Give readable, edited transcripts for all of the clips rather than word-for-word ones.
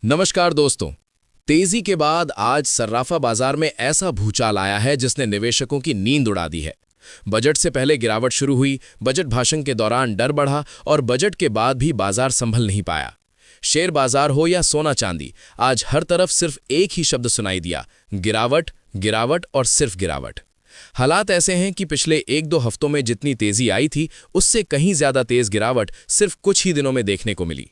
नमस्कार दोस्तों। तेजी के बाद आज सर्राफा बाजार में ऐसा भूचाल आया है जिसने निवेशकों की नींद उड़ा दी है। बजट से पहले गिरावट शुरू हुई, बजट भाषण के दौरान डर बढ़ा और बजट के बाद भी बाजार संभल नहीं पाया। शेयर बाजार हो या सोना चांदी, आज हर तरफ सिर्फ एक ही शब्द सुनाई दिया, गिरावट, गिरावट और सिर्फ गिरावट। हालात ऐसे हैं कि पिछले 1-2 हफ्तों में जितनी तेजी आई थी उससे कहीं ज्यादा तेज गिरावट सिर्फ कुछ ही दिनों में देखने को मिली।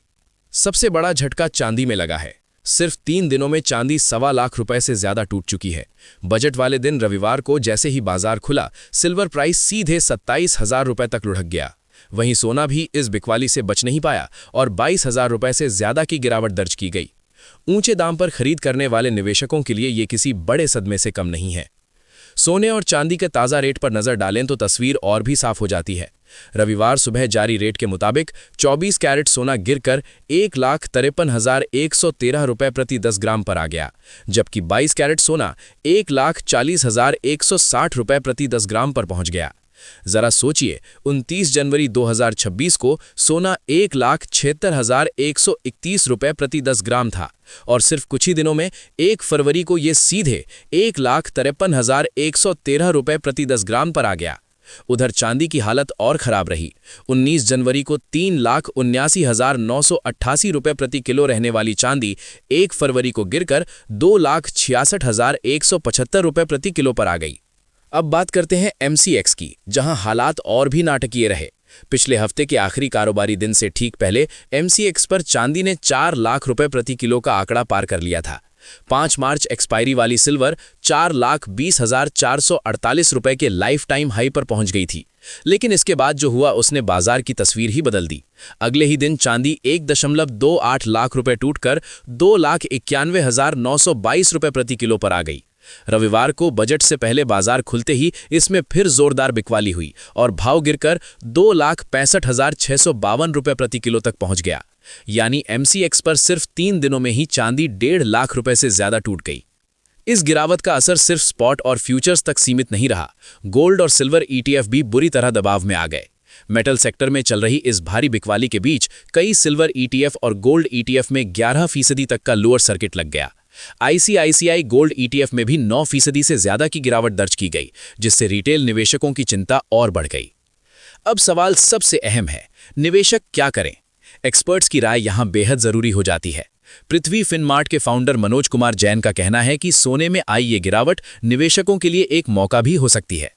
सबसे बड़ा झटका चांदी में लगा है। सिर्फ 3 दिनों में चांदी 1.25 लाख रुपए से ज्यादा टूट चुकी है। बजट वाले दिन रविवार को जैसे ही बाजार खुला, सिल्वर प्राइस सीधे 27,000 रुपए तक लुढ़क गया। वहीं सोना भी इस बिकवाली से बच नहीं पाया और 22,000 रुपए से ज्यादा की गिरावट दर्ज की गई। ऊंचे दाम पर खरीद करने वाले निवेशकों के लिए ये किसी बड़े सदमे से कम नहीं है। सोने और चांदी के ताज़ा रेट पर नजर डालें तो तस्वीर और भी साफ हो जाती है। रविवार सुबह जारी रेट के मुताबिक 24 कैरेट सोना गिरकर 1,53,113 रुपए प्रति 10 ग्राम पर आ गया, जबकि 22 कैरेट सोना 1,40,160 रुपए प्रति 10 ग्राम पर पहुंच गया। जरा सोचिए, 29 जनवरी 2026 को सोना 1,76,131 रुपए प्रति 10 ग्राम था और सिर्फ कुछ ही दिनों में 1 फरवरी को यह सीधे 1,53,113 रुपए प्रति 10 ग्राम पर आ गया। उधर चांदी की हालत और खराब रही। 19 जनवरी को 3,79,988 रुपए प्रति किलो रहने वाली चांदी 1 फरवरी को गिरकर 2,66,175 रुपए प्रति किलो पर आ गई। अब बात करते हैं MCX की, जहां हालात और भी नाटकीय रहे। पिछले हफ्ते के आखिरी कारोबारी दिन से ठीक पहले MCX पर चांदी ने 4 लाख रुपए प्रति किलो का आंकड़ा पार कर लिया था। 5 मार्च एक्सपायरी वाली सिल्वर 4,20,448 रुपए के लाइफ टाइम हाई पर पहुंच गई थी, लेकिन इसके बाद जो हुआ उसने बाजार की तस्वीर ही बदल दी। अगले ही दिन चांदी 1.28 लाख रुपए टूटकर 2,91,922 रुपए प्रति किलो पर आ गई। रविवार को बजट से पहले बाजार खुलते ही इसमें फिर जोरदार बिकवाली हुई और भाव गिरकर 2,65,652 रुपए प्रति किलो तक पहुंच गया। यानी MCX पर सिर्फ 3 दिनों में ही चांदी 1.5 लाख रुपए से ज्यादा टूट गई। इस गिरावट का असर सिर्फ स्पॉट और फ्यूचर्स तक सीमित नहीं रहा, गोल्ड और सिल्वर ETF भी बुरी तरह दबाव में आ गए। मेटल सेक्टर में चल रही इस भारी बिकवाली के बीच कई सिल्वर ETF और गोल्ड ETF में 11% तक का लोअर सर्किट लग गया। ICICI गोल्ड ETF में भी 9% से ज्यादा की गिरावट दर्ज की गई, जिससे रिटेल निवेशकों की चिंता और बढ़ गई। अब सवाल सबसे अहम है, निवेशक क्या करें? एक्सपर्ट्स की राय यहां बेहद जरूरी हो जाती है। पृथ्वी फिनमार्ट के फाउंडर मनोज कुमार जैन का कहना है कि सोने में आई ये गिरावट निवेशकों के लिए एक मौका भी हो सकती है।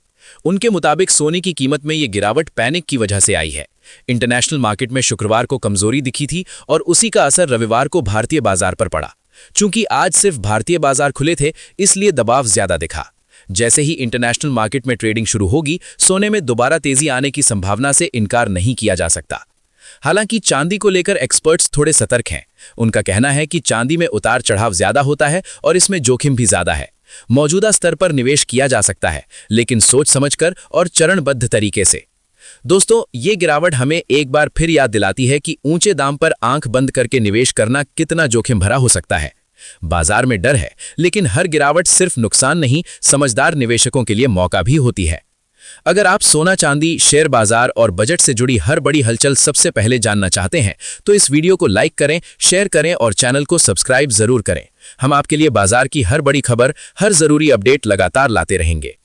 उनके मुताबिक सोने की कीमत में ये गिरावट पैनिक की वजह से आई है। इंटरनेशनल मार्केट में शुक्रवार को कमजोरी दिखी थी और उसी का असर रविवार को भारतीय बाजार पर पड़ा। चूंकि आज सिर्फ भारतीय बाजार खुले थे, इसलिए दबाव ज्यादा दिखा। जैसे ही इंटरनेशनल मार्केट में ट्रेडिंग शुरू होगी, सोने में दोबारा तेजी आने की संभावना से इनकार नहीं किया जा सकता। हालांकि चांदी को लेकर एक्सपर्ट्स थोड़े सतर्क हैं। उनका कहना है कि चांदी में उतार चढ़ाव ज्यादा होता है और इसमें जोखिम भी ज्यादा है। मौजूदा स्तर पर निवेश किया जा सकता है, लेकिन सोच समझकर और चरणबद्ध तरीके से। दोस्तों, ये गिरावट हमें एक बार फिर याद दिलाती है कि ऊंचे दाम पर आंख बंद करके निवेश करना कितना जोखिम भरा हो सकता है। बाजार में डर है, लेकिन हर गिरावट सिर्फ नुकसान नहीं, समझदार निवेशकों के लिए मौका भी होती है। अगर आप सोना चांदी, शेयर बाजार और बजट से जुड़ी हर बड़ी हलचल सबसे पहले जानना चाहते हैं तो इस वीडियो को लाइक करें, शेयर करें और चैनल को सब्सक्राइब जरूर करें। हम आपके लिए बाजार की हर बड़ी खबर, हर जरूरी अपडेट लगातार लाते रहेंगे।